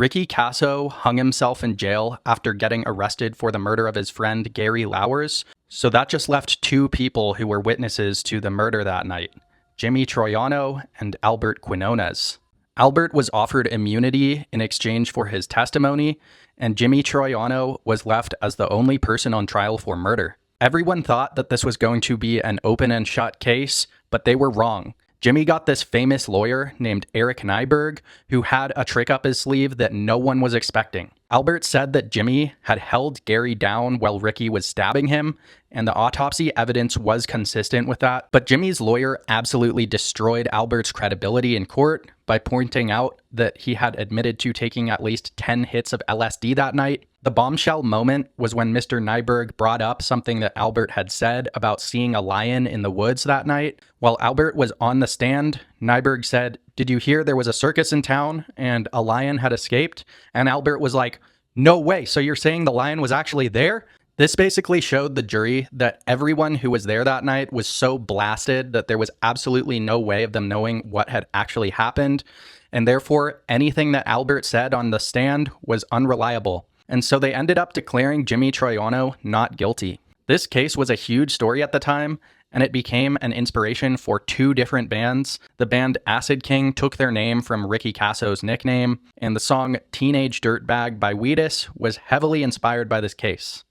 Ricky Kasso hung himself in jail after getting arrested for the murder of his friend Gary Lauwers, so that just left two people who were witnesses to the murder that night, Jimmy Troiano and Albert Quinones. Albert was offered immunity in exchange for his testimony, and Jimmy Troiano was left as the only person on trial for murder. Everyone thought that this was going to be an open and shut case, but they were wrong. Jimmy got this famous lawyer named Eric Nyberg, who had a trick up his sleeve that no one was expecting. Albert said that Jimmy had held Gary down while Ricky was stabbing him, and the autopsy evidence was consistent with that. But Jimmy's lawyer absolutely destroyed Albert's credibility in court by pointing out that he had admitted to taking at least 10 hits of LSD that night. The bombshell moment was when Mr. Nyberg brought up something that Albert had said about seeing a lion in the woods that night. While Albert was on the stand, Nyberg said, "Did you hear there was a circus in town and a lion had escaped?" And Albert was like, "No way, so you're saying the lion was actually there?" This basically showed the jury that everyone who was there that night was so blasted that there was absolutely no way of them knowing what had actually happened, and therefore anything that Albert said on the stand was unreliable. And so they ended up declaring Jimmy Troiano not guilty. This case was a huge story at the time, and it became an inspiration for two different bands. The band Acid King took their name from Ricky Kasso's nickname, and the song Teenage Dirtbag by Wheatus was heavily inspired by this case.